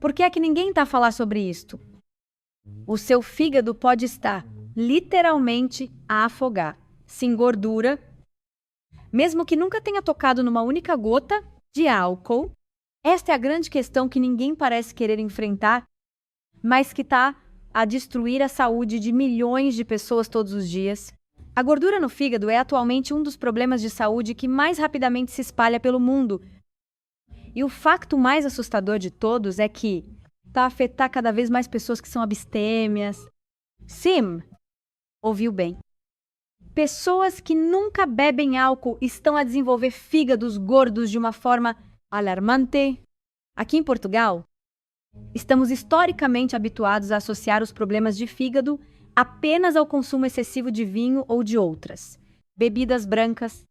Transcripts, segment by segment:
Por que é que ninguém está a falar sobre isto? O seu fígado pode estar literalmente a afogar, sem gordura, mesmo que nunca tenha tocado numa única gota de álcool. Esta é a grande questão que ninguém parece querer enfrentar, mas que está a destruir a saúde de milhões de pessoas todos os dias. A gordura no fígado é atualmente um dos problemas de saúde que mais rapidamente se espalha pelo mundo. E o facto mais assustador de todos é que está a afetar cada vez mais pessoas que são abstêmias. Sim, ouviu bem. Pessoas que nunca bebem álcool estão a desenvolver fígados gordos de uma forma alarmante. Aqui em Portugal, estamos historicamente habituados a associar os problemas de fígado apenas ao consumo excessivo de vinho ou de outras bebidas brancas.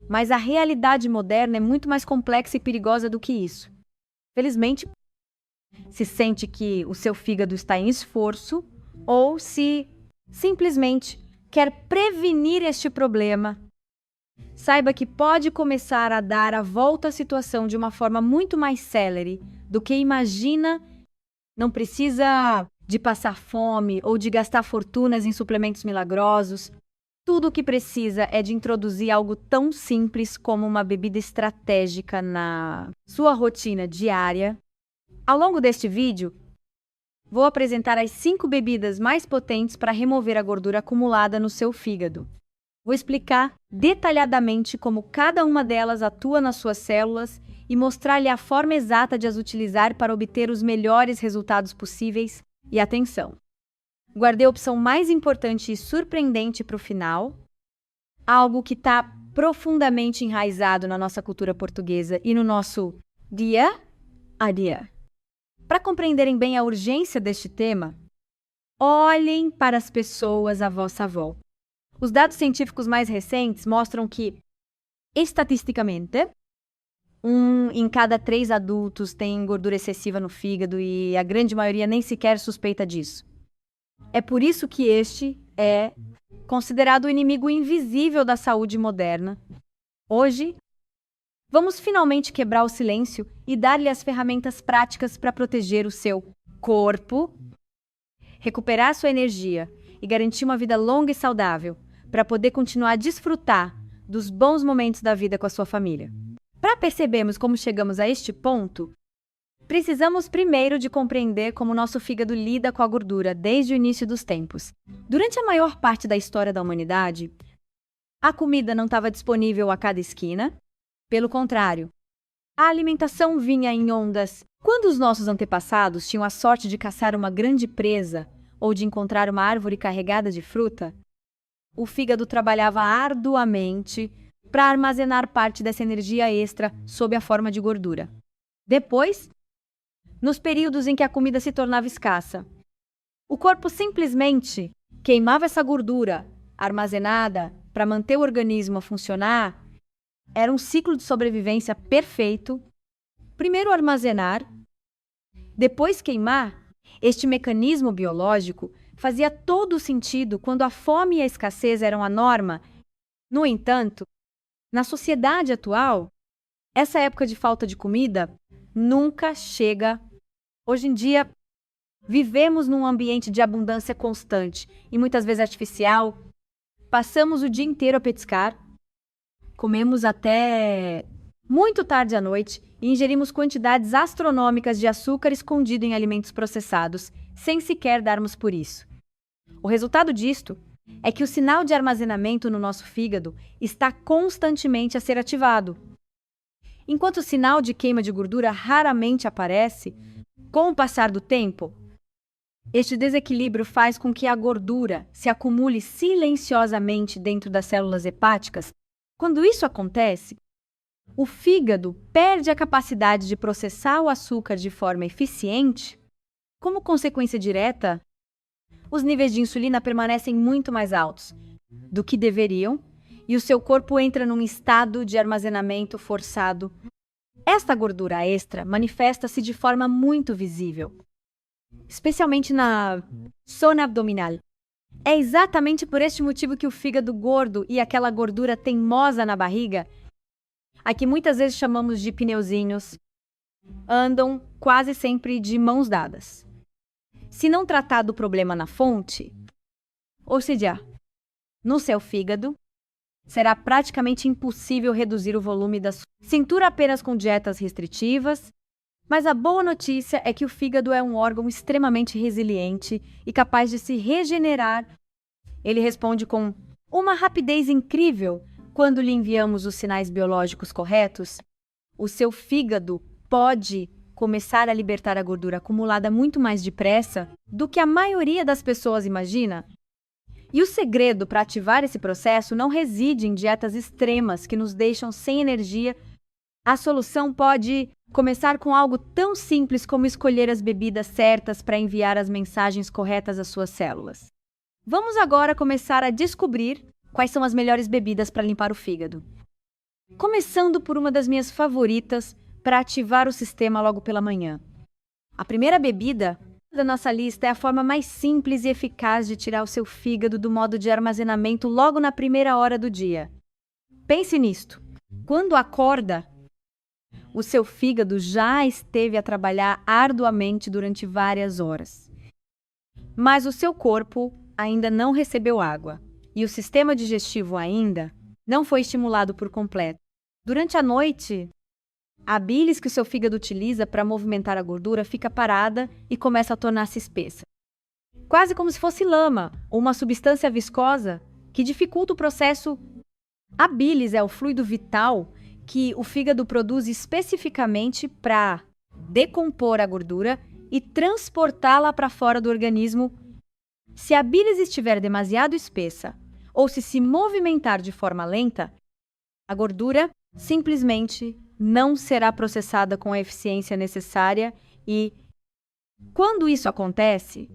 Mas a realidade moderna é muito mais complexa e perigosa do que isso. Felizmente, se sente que o seu fígado está em esforço ou se simplesmente quer prevenir este problema, saiba que pode começar a dar a volta à situação de uma forma muito mais célere do que imagina. Não precisa de passar fome ou de gastar fortunas em suplementos milagrosos. Tudo o que precisa é de introduzir algo tão simples como uma bebida estratégica na sua rotina diária. Ao longo deste vídeo, vou apresentar as 5 bebidas mais potentes para remover a gordura acumulada no seu fígado. Vou explicar detalhadamente como cada uma delas atua nas suas células e mostrar-lhe a forma exata de as utilizar para obter os melhores resultados possíveis. E atenção! Guardei a opção mais importante e surpreendente para o final, algo que está profundamente enraizado na nossa cultura portuguesa e no nosso dia a dia. Para compreenderem bem a urgência deste tema, olhem para as pessoas à vossa volta. Os dados científicos mais recentes mostram que, estatisticamente, 1 em cada 3 adultos tem gordura excessiva no fígado e a grande maioria nem sequer suspeita disso. É por isso que este é considerado o inimigo invisível da saúde moderna. Hoje, vamos finalmente quebrar o silêncio e dar-lhe as ferramentas práticas para proteger o seu corpo, recuperar sua energia e garantir uma vida longa e saudável, para poder continuar a desfrutar dos bons momentos da vida com a sua família. Para percebermos como chegamos a este ponto, precisamos primeiro de compreender como nosso fígado lida com a gordura desde o início dos tempos. Durante a maior parte da história da humanidade, a comida não estava disponível a cada esquina. Pelo contrário, a alimentação vinha em ondas. Quando os nossos antepassados tinham a sorte de caçar uma grande presa ou de encontrar uma árvore carregada de fruta, o fígado trabalhava arduamente para armazenar parte dessa energia extra sob a forma de gordura. Depois, nos períodos em que a comida se tornava escassa, o corpo simplesmente queimava essa gordura armazenada para manter o organismo a funcionar. Era um ciclo de sobrevivência perfeito. Primeiro armazenar, depois queimar. Este mecanismo biológico fazia todo o sentido quando a fome e a escassez eram a norma. No entanto, na sociedade atual, essa época de falta de comida nunca chega. Hoje em dia, vivemos num ambiente de abundância constante e muitas vezes artificial. Passamos o dia inteiro a petiscar, comemos até muito tarde à noite e ingerimos quantidades astronômicas de açúcar escondido em alimentos processados, sem sequer darmos por isso. O resultado disto é que o sinal de armazenamento no nosso fígado está constantemente a ser ativado. Enquanto o sinal de queima de gordura raramente aparece, com o passar do tempo, este desequilíbrio faz com que a gordura se acumule silenciosamente dentro das células hepáticas. Quando isso acontece, o fígado perde a capacidade de processar o açúcar de forma eficiente. Como consequência direta, os níveis de insulina permanecem muito mais altos do que deveriam e o seu corpo entra num estado de armazenamento forçado. Esta gordura extra manifesta-se de forma muito visível, especialmente na zona abdominal. É exatamente por este motivo que o fígado gordo e aquela gordura teimosa na barriga, a que muitas vezes chamamos de pneuzinhos, andam quase sempre de mãos dadas. Se não tratar do problema na fonte, ou seja, no seu fígado, será praticamente impossível reduzir o volume da sua cintura apenas com dietas restritivas, mas a boa notícia é que o fígado é um órgão extremamente resiliente e capaz de se regenerar. Ele responde com uma rapidez incrível quando lhe enviamos os sinais biológicos corretos. O seu fígado pode começar a libertar a gordura acumulada muito mais depressa do que a maioria das pessoas imagina. E o segredo para ativar esse processo não reside em dietas extremas que nos deixam sem energia. A solução pode começar com algo tão simples como escolher as bebidas certas para enviar as mensagens corretas às suas células. Vamos agora começar a descobrir quais são as melhores bebidas para limpar o fígado. Começando por uma das minhas favoritas para ativar o sistema logo pela manhã. A primeira bebida da nossa lista é a forma mais simples e eficaz de tirar o seu fígado do modo de armazenamento logo na primeira hora do dia. Pense nisto. Quando acorda, o seu fígado já esteve a trabalhar arduamente durante várias horas. Mas o seu corpo ainda não recebeu água e o sistema digestivo ainda não foi estimulado por completo. Durante a noite, a bilis que o seu fígado utiliza para movimentar a gordura fica parada e começa a tornar-se espessa. Quase como se fosse lama ou uma substância viscosa que dificulta o processo. A bilis é o fluido vital que o fígado produz especificamente para decompor a gordura e transportá-la para fora do organismo. Se a bilis estiver demasiado espessa ou se movimentar de forma lenta, a gordura simplesmente não será processada com a eficiência necessária e, quando isso acontece,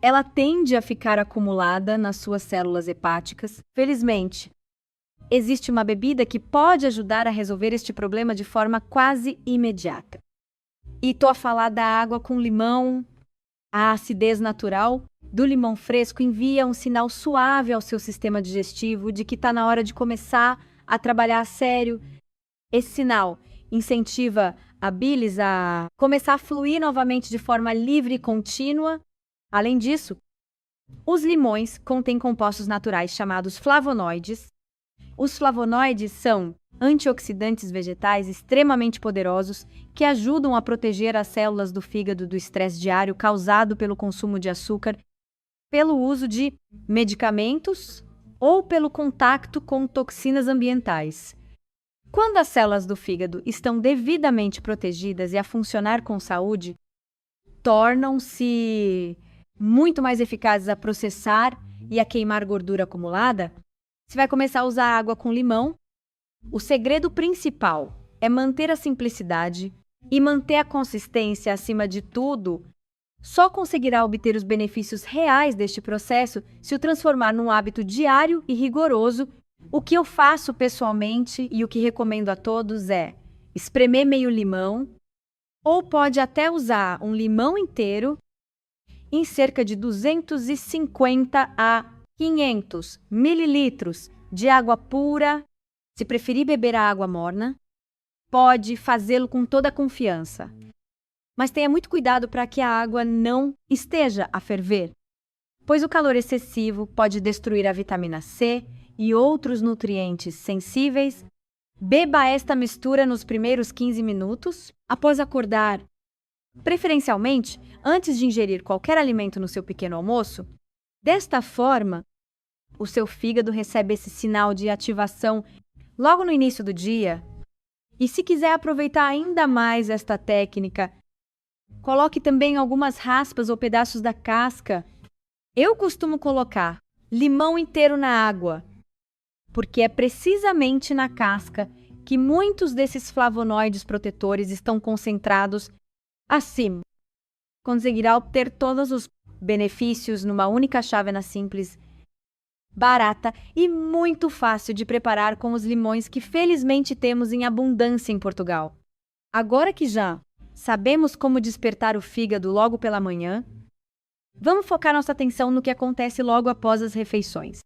ela tende a ficar acumulada nas suas células hepáticas. Felizmente, existe uma bebida que pode ajudar a resolver este problema de forma quase imediata. E estou a falar da água com limão. A acidez natural do limão fresco envia um sinal suave ao seu sistema digestivo de que está na hora de começar a trabalhar a sério. Esse sinal incentiva a bilis a começar a fluir novamente de forma livre e contínua. Além disso, os limões contêm compostos naturais chamados flavonoides. Os flavonoides são antioxidantes vegetais extremamente poderosos que ajudam a proteger as células do fígado do estresse diário causado pelo consumo de açúcar, pelo uso de medicamentos ou pelo contato com toxinas ambientais. Quando as células do fígado estão devidamente protegidas e a funcionar com saúde, tornam-se muito mais eficazes a processar e a queimar gordura acumulada. Você vai começar a usar água com limão. O segredo principal é manter a simplicidade e manter a consistência acima de tudo. Só conseguirá obter os benefícios reais deste processo se o transformar num hábito diário e rigoroso. O que eu faço pessoalmente e o que recomendo a todos é espremer meio limão, ou pode até usar um limão inteiro em cerca de 250 a 500 mililitros de água pura. Se preferir beber a água morna, pode fazê-lo com toda a confiança. Mas tenha muito cuidado para que a água não esteja a ferver, pois o calor excessivo pode destruir a vitamina C e outros nutrientes sensíveis. Beba esta mistura nos primeiros 15 minutos após acordar, preferencialmente antes de ingerir qualquer alimento no seu pequeno almoço. Desta forma, o seu fígado recebe esse sinal de ativação logo no início do dia. E se quiser aproveitar ainda mais esta técnica, coloque também algumas raspas ou pedaços da casca. Eu costumo colocar limão inteiro na água, porque é precisamente na casca que muitos desses flavonoides protetores estão concentrados. Assim, conseguirá obter todos os benefícios numa única chávena simples, barata e muito fácil de preparar com os limões que felizmente temos em abundância em Portugal. Agora que já sabemos como despertar o fígado logo pela manhã, vamos focar nossa atenção no que acontece logo após as refeições.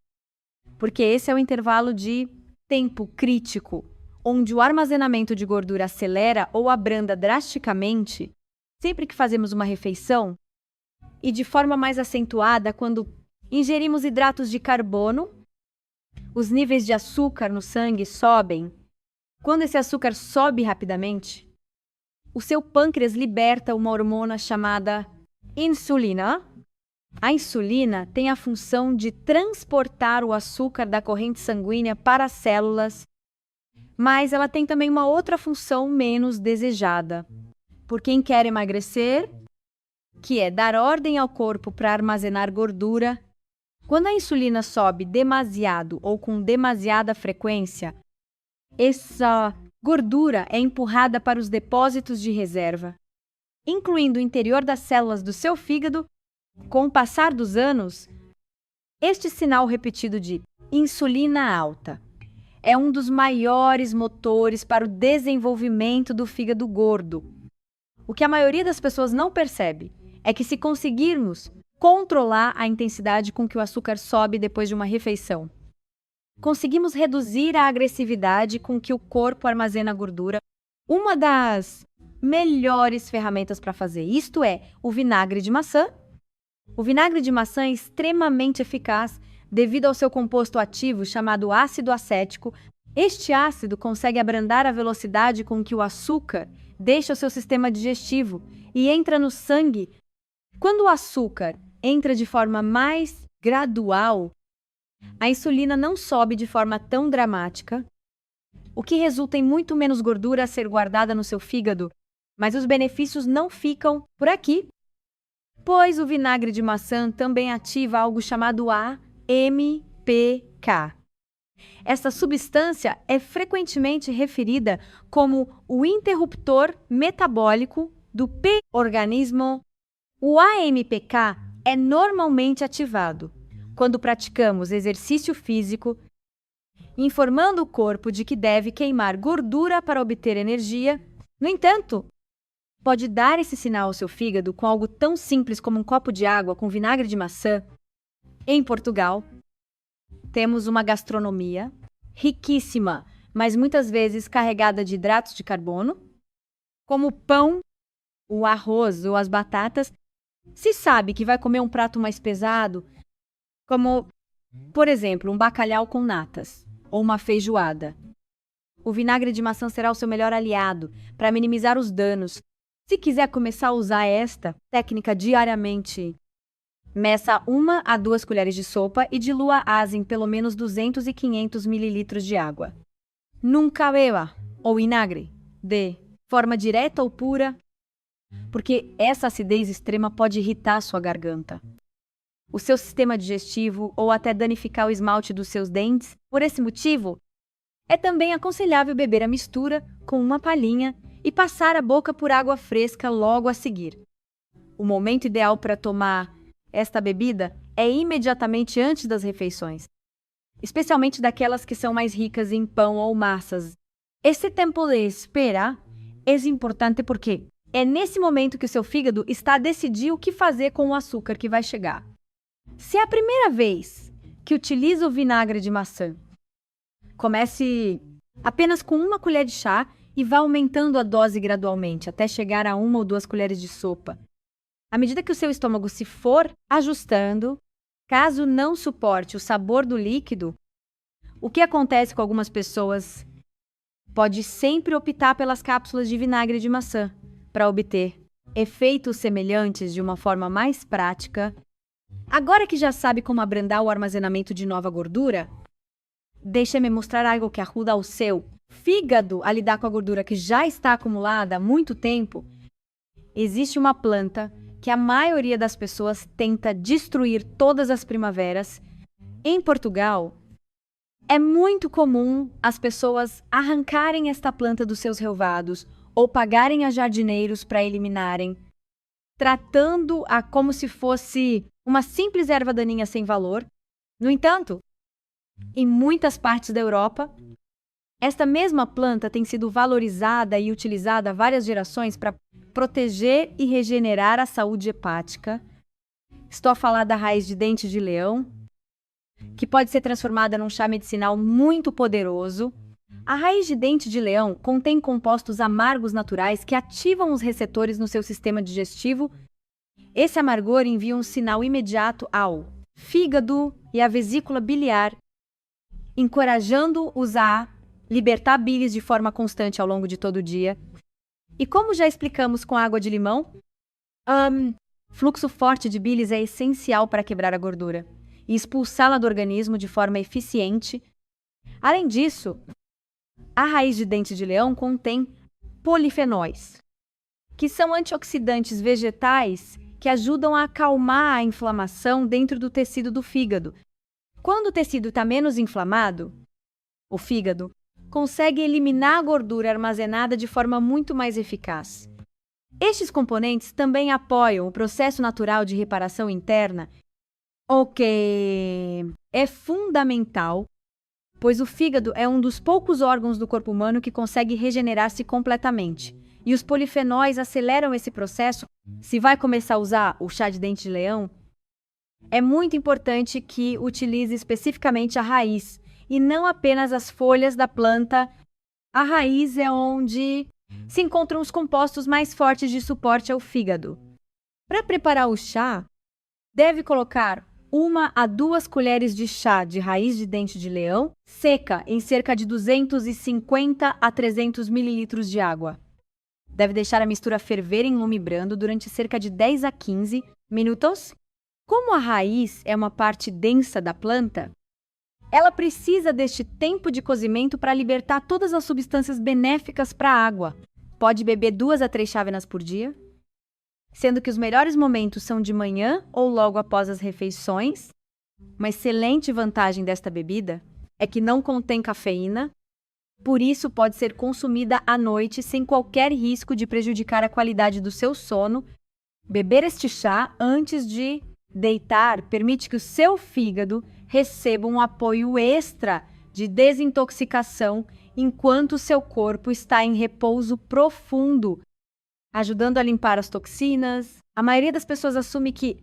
Porque esse é o intervalo de tempo crítico, onde o armazenamento de gordura acelera ou abranda drasticamente sempre que fazemos uma refeição, e de forma mais acentuada quando ingerimos hidratos de carbono, os níveis de açúcar no sangue sobem. Quando esse açúcar sobe rapidamente, o seu pâncreas liberta uma hormona chamada insulina. A insulina tem a função de transportar o açúcar da corrente sanguínea para as células, mas ela tem também uma outra função menos desejada. Por quem quer emagrecer, que é dar ordem ao corpo para armazenar gordura. Quando a insulina sobe demasiado ou com demasiada frequência, essa gordura é empurrada para os depósitos de reserva, incluindo o interior das células do seu fígado. Com o passar dos anos, este sinal repetido de insulina alta é um dos maiores motores para o desenvolvimento do fígado gordo. O que a maioria das pessoas não percebe é que, se conseguirmos controlar a intensidade com que o açúcar sobe depois de uma refeição, conseguimos reduzir a agressividade com que o corpo armazena gordura. Uma das melhores ferramentas para fazer isto é o vinagre de maçã. O vinagre de maçã é extremamente eficaz devido ao seu composto ativo chamado ácido acético. Este ácido consegue abrandar a velocidade com que o açúcar deixa o seu sistema digestivo e entra no sangue. Quando o açúcar entra de forma mais gradual, a insulina não sobe de forma tão dramática, o que resulta em muito menos gordura a ser guardada no seu fígado, mas os benefícios não ficam por aqui, pois o vinagre de maçã também ativa algo chamado AMPK. Essa substância é frequentemente referida como o interruptor metabólico do organismo. O AMPK é normalmente ativado quando praticamos exercício físico, informando o corpo de que deve queimar gordura para obter energia. No entanto, pode dar esse sinal ao seu fígado com algo tão simples como um copo de água com vinagre de maçã. Em Portugal, temos uma gastronomia riquíssima, mas muitas vezes carregada de hidratos de carbono, como o pão, o arroz ou as batatas. Se sabe que vai comer um prato mais pesado, como, por exemplo, um bacalhau com natas ou uma feijoada, o vinagre de maçã será o seu melhor aliado para minimizar os danos. Se quiser começar a usar esta técnica diariamente, meça 1 a 2 colheres de sopa e dilua as em pelo menos 200 e 500 ml de água. Nunca beba o vinagre de forma direta ou pura, porque essa acidez extrema pode irritar a sua garganta, o seu sistema digestivo ou até danificar o esmalte dos seus dentes. Por esse motivo, é também aconselhável beber a mistura com uma palhinha e passar a boca por água fresca logo a seguir. O momento ideal para tomar esta bebida é imediatamente antes das refeições, especialmente daquelas que são mais ricas em pão ou massas. Esse tempo de espera é importante porque é nesse momento que o seu fígado está a decidir o que fazer com o açúcar que vai chegar. Se é a primeira vez que utiliza o vinagre de maçã, comece apenas com 1 colher de chá e vá aumentando a dose gradualmente até chegar a 1 ou 2 colheres de sopa. À medida que o seu estômago se for ajustando, caso não suporte o sabor do líquido, o que acontece com algumas pessoas pode sempre optar pelas cápsulas de vinagre de maçã para obter efeitos semelhantes de uma forma mais prática. Agora que já sabe como abrandar o armazenamento de nova gordura, deixe-me mostrar algo que ajuda o seu fígado a lidar com a gordura que já está acumulada há muito tempo. Existe uma planta que a maioria das pessoas tenta destruir todas as primaveras. Em Portugal, é muito comum as pessoas arrancarem esta planta dos seus relvados ou pagarem a jardineiros para eliminarem, tratando-a como se fosse uma simples erva daninha sem valor. No entanto, em muitas partes da Europa, esta mesma planta tem sido valorizada e utilizada há várias gerações para proteger e regenerar a saúde hepática. Estou a falar da raiz de dente de leão, que pode ser transformada num chá medicinal muito poderoso. A raiz de dente de leão contém compostos amargos naturais que ativam os receptores no seu sistema digestivo. Esse amargor envia um sinal imediato ao fígado e à vesícula biliar, encorajando-os a libertar bilis de forma constante ao longo de todo o dia. E como já explicamos com a água de limão, fluxo forte de bilis é essencial para quebrar a gordura e expulsá-la do organismo de forma eficiente. Além disso, a raiz de dente de leão contém polifenóis, que são antioxidantes vegetais que ajudam a acalmar a inflamação dentro do tecido do fígado. Quando o tecido está menos inflamado, o fígado consegue eliminar a gordura armazenada de forma muito mais eficaz. Estes componentes também apoiam o processo natural de reparação interna, o que é fundamental, pois o fígado é um dos poucos órgãos do corpo humano que consegue regenerar-se completamente. E os polifenóis aceleram esse processo. Se vai começar a usar o chá de dente de leão, é muito importante que utilize especificamente a raiz e não apenas as folhas da planta. A raiz é onde se encontram os compostos mais fortes de suporte ao fígado. Para preparar o chá, deve colocar 1 a 2 colheres de chá de raiz de dente de leão seca em cerca de 250 a 300 ml de água. Deve deixar a mistura ferver em lume brando durante cerca de 10 a 15 minutos. Como a raiz é uma parte densa da planta, ela precisa deste tempo de cozimento para libertar todas as substâncias benéficas para a água. Pode beber 2 a 3 chávenas por dia, sendo que os melhores momentos são de manhã ou logo após as refeições. Uma excelente vantagem desta bebida é que não contém cafeína, por isso pode ser consumida à noite sem qualquer risco de prejudicar a qualidade do seu sono. Beber este chá antes de deitar permite que o seu fígado receba um apoio extra de desintoxicação enquanto o seu corpo está em repouso profundo, ajudando a limpar as toxinas. A maioria das pessoas assume que,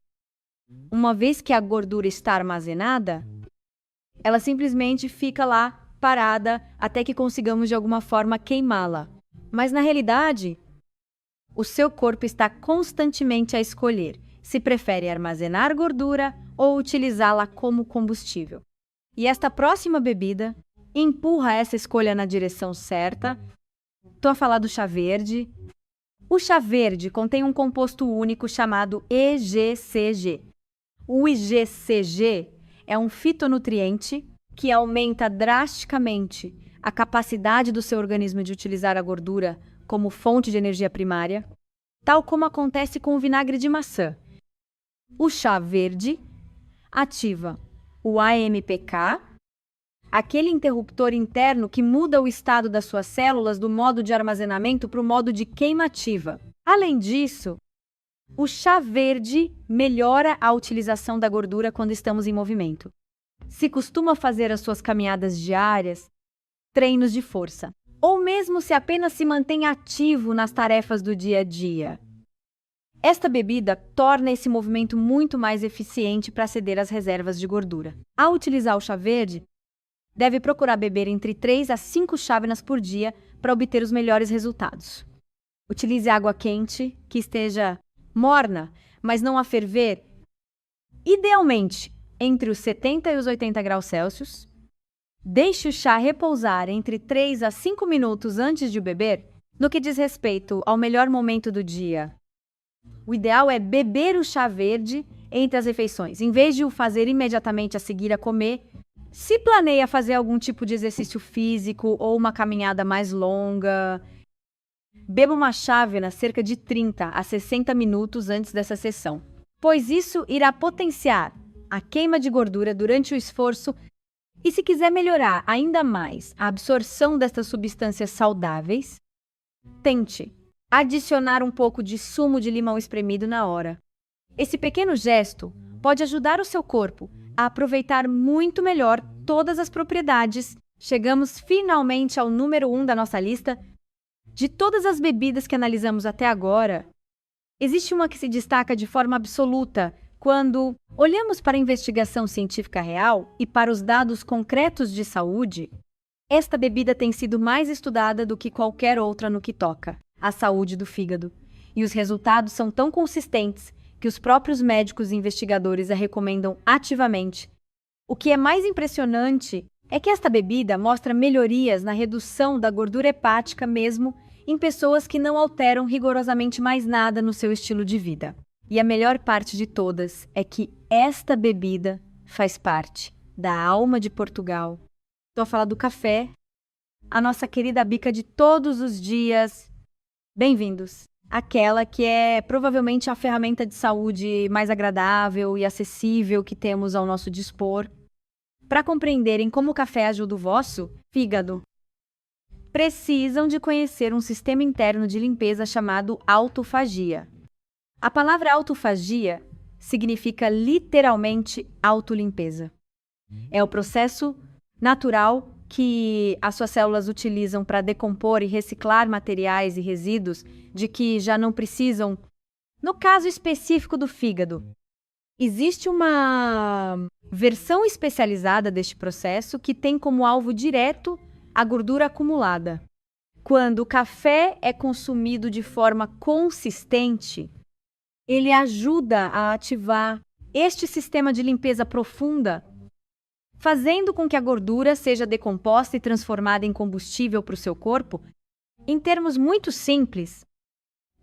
uma vez que a gordura está armazenada, ela simplesmente fica lá parada até que consigamos de alguma forma queimá-la. Mas na realidade, o seu corpo está constantemente a escolher se prefere armazenar gordura ou utilizá-la como combustível. E esta próxima bebida empurra essa escolha na direção certa. Estou a falar do chá verde. O chá verde contém um composto único chamado EGCG. O EGCG é um fitonutriente que aumenta drasticamente a capacidade do seu organismo de utilizar a gordura como fonte de energia primária, tal como acontece com o vinagre de maçã. O chá verde ativa o AMPK, aquele interruptor interno que muda o estado das suas células do modo de armazenamento para o modo de queimativa. Além disso, o chá verde melhora a utilização da gordura quando estamos em movimento. Se costuma fazer as suas caminhadas diárias, treinos de força, ou mesmo se apenas se mantém ativo nas tarefas do dia a dia, esta bebida torna esse movimento muito mais eficiente para ceder às reservas de gordura. Ao utilizar o chá verde, deve procurar beber entre 3 a 5 chávenas por dia para obter os melhores resultados. Utilize água quente, que esteja morna, mas não a ferver, idealmente entre os 70 e os 80 graus Celsius. Deixe o chá repousar entre 3 a 5 minutos antes de o beber. No que diz respeito ao melhor momento do dia, o ideal é beber o chá verde entre as refeições, em vez de o fazer imediatamente a seguir a comer. Se planeia fazer algum tipo de exercício físico ou uma caminhada mais longa, beba uma chávena cerca de 30 a 60 minutos antes dessa sessão, pois isso irá potenciar a queima de gordura durante o esforço. E se quiser melhorar ainda mais a absorção destas substâncias saudáveis, tente adicionar um pouco de sumo de limão espremido na hora. Esse pequeno gesto pode ajudar o seu corpo a aproveitar muito melhor todas as propriedades. Chegamos finalmente ao número 1 da nossa lista. De todas as bebidas que analisamos até agora, existe uma que se destaca de forma absoluta quando olhamos para a investigação científica real e para os dados concretos de saúde. Esta bebida tem sido mais estudada do que qualquer outra no que toca à saúde do fígado, e os resultados são tão consistentes que os próprios médicos e investigadores a recomendam ativamente. O que é mais impressionante é que esta bebida mostra melhorias na redução da gordura hepática mesmo em pessoas que não alteram rigorosamente mais nada no seu estilo de vida. E a melhor parte de todas é que esta bebida faz parte da alma de Portugal. Estou a falar do café, a nossa querida bica de todos os dias. Bem-vindos! Aquela que é provavelmente a ferramenta de saúde mais agradável e acessível que temos ao nosso dispor. Para compreenderem como o café ajuda o vosso fígado, precisam de conhecer um sistema interno de limpeza chamado autofagia. A palavra autofagia significa literalmente autolimpeza. É o processo natural que as suas células utilizam para decompor e reciclar materiais e resíduos de que já não precisam. No caso específico do fígado, existe uma versão especializada deste processo que tem como alvo direto a gordura acumulada. Quando o café é consumido de forma consistente, ele ajuda a ativar este sistema de limpeza profunda, fazendo com que a gordura seja decomposta e transformada em combustível para o seu corpo. Em termos muito simples,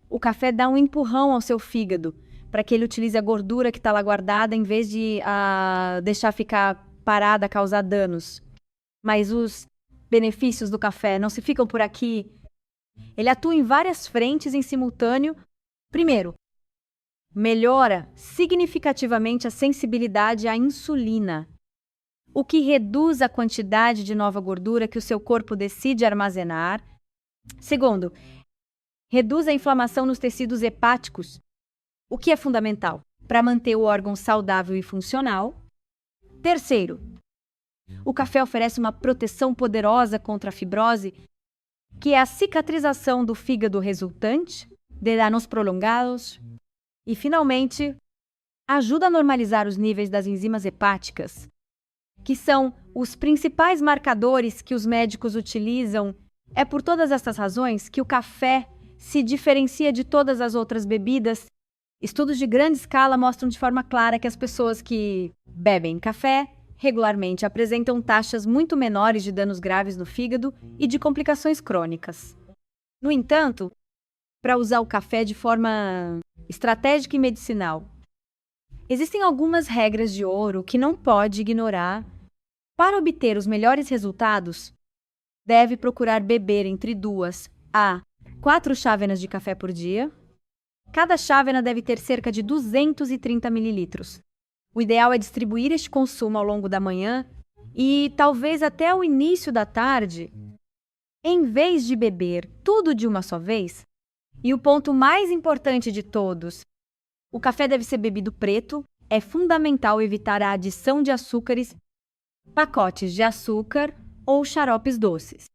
o café dá um empurrão ao seu fígado para que ele utilize a gordura que está lá guardada em vez de deixar ficar parada, causar danos. Mas os benefícios do café não se ficam por aqui. Ele atua em várias frentes em simultâneo. Primeiro, melhora significativamente a sensibilidade à insulina, o que reduz a quantidade de nova gordura que o seu corpo decide armazenar. Segundo, reduz a inflamação nos tecidos hepáticos, o que é fundamental para manter o órgão saudável e funcional. Terceiro, o café oferece uma proteção poderosa contra a fibrose, que é a cicatrização do fígado resultante de danos prolongados. E, finalmente, ajuda a normalizar os níveis das enzimas hepáticas, que são os principais marcadores que os médicos utilizam. É por todas essas razões que o café se diferencia de todas as outras bebidas. Estudos de grande escala mostram de forma clara que as pessoas que bebem café regularmente apresentam taxas muito menores de danos graves no fígado e de complicações crônicas. No entanto, para usar o café de forma estratégica e medicinal, existem algumas regras de ouro que não pode ignorar. Para obter os melhores resultados, deve procurar beber entre 2 a 4 chávenas de café por dia. Cada chávena deve ter cerca de 230 mililitros. O ideal é distribuir este consumo ao longo da manhã e talvez até o início da tarde, em vez de beber tudo de uma só vez. E o ponto mais importante de todos, o café deve ser bebido preto. É fundamental evitar a adição de açúcares, pacotes de açúcar ou xaropes doces.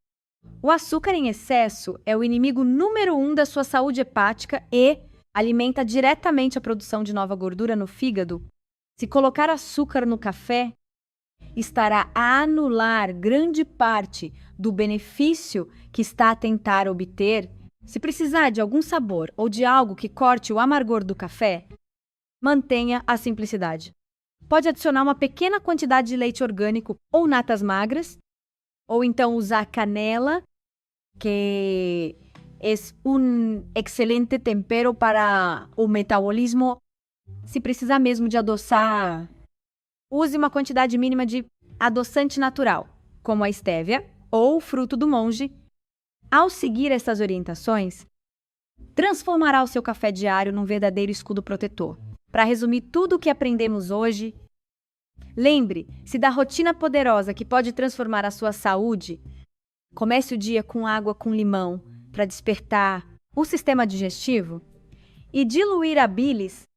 O açúcar em excesso é o inimigo número 1 da sua saúde hepática e alimenta diretamente a produção de nova gordura no fígado. Se colocar açúcar no café, estará a anular grande parte do benefício que está a tentar obter. Se precisar de algum sabor ou de algo que corte o amargor do café, mantenha a simplicidade. Pode adicionar uma pequena quantidade de leite orgânico ou natas magras, ou então usar canela, que é um excelente tempero para o metabolismo. Se precisar mesmo de adoçar, use uma quantidade mínima de adoçante natural, como a estévia ou o fruto do monge. Ao seguir essas orientações, transformará o seu café diário num verdadeiro escudo protetor. Para resumir tudo o que aprendemos hoje, lembre-se da rotina poderosa que pode transformar a sua saúde. Comece o dia com água com limão para despertar o sistema digestivo e diluir a bilis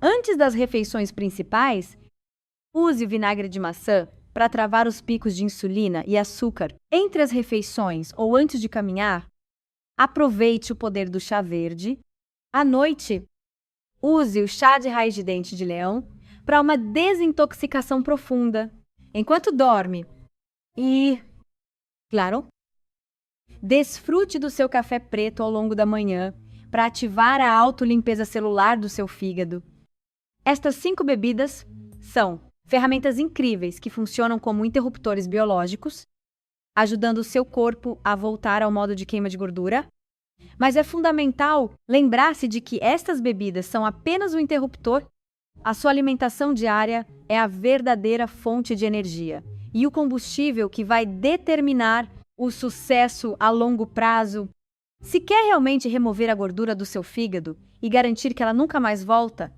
antes das refeições principais. Use o vinagre de maçã para travar os picos de insulina e açúcar entre as refeições ou antes de caminhar. Aproveite o poder do chá verde. À noite, use o chá de raiz de dente de leão para uma desintoxicação profunda enquanto dorme. E Claro. Desfrute do seu café preto ao longo da manhã para ativar a autolimpeza celular do seu fígado. Estas 5 bebidas são ferramentas incríveis que funcionam como interruptores biológicos, ajudando o seu corpo a voltar ao modo de queima de gordura. Mas é fundamental lembrar-se de que estas bebidas são apenas um interruptor. A sua alimentação diária é a verdadeira fonte de energia e o combustível que vai determinar o sucesso a longo prazo. Se quer realmente remover a gordura do seu fígado e garantir que ela nunca mais volta,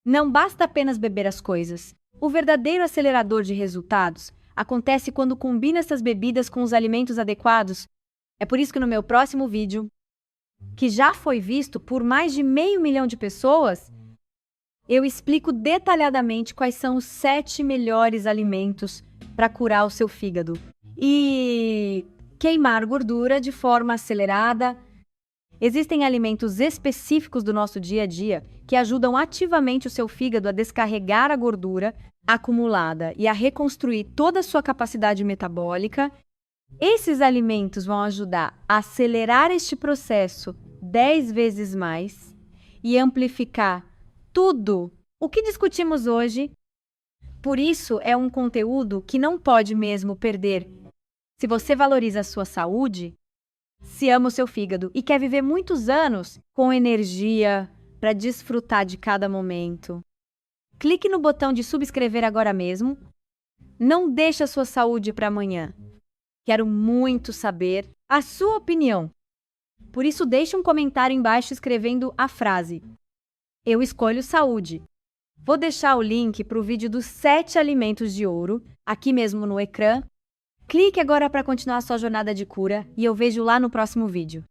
não basta apenas beber as coisas. O verdadeiro acelerador de resultados acontece quando combina essas bebidas com os alimentos adequados. É por isso que no meu próximo vídeo, que já foi visto por mais de 500 mil de pessoas, eu explico detalhadamente quais são os 7 melhores alimentos para curar o seu fígado e queimar gordura de forma acelerada. Existem alimentos específicos do nosso dia a dia que ajudam ativamente o seu fígado a descarregar a gordura acumulada e a reconstruir toda a sua capacidade metabólica. Esses alimentos vão ajudar a acelerar este processo 10 vezes mais e amplificar tudo o que discutimos hoje. Por isso, é um conteúdo que não pode mesmo perder. Se você valoriza a sua saúde, se ama o seu fígado e quer viver muitos anos com energia para desfrutar de cada momento, clique no botão de subscrever agora mesmo. Não deixe a sua saúde para amanhã. Quero muito saber a sua opinião. Por isso, deixe um comentário embaixo escrevendo a frase: "Eu escolho saúde". Vou deixar o link para o vídeo dos 7 alimentos de ouro aqui mesmo no ecrã. Clique agora para continuar a sua jornada de cura e eu vejo lá no próximo vídeo.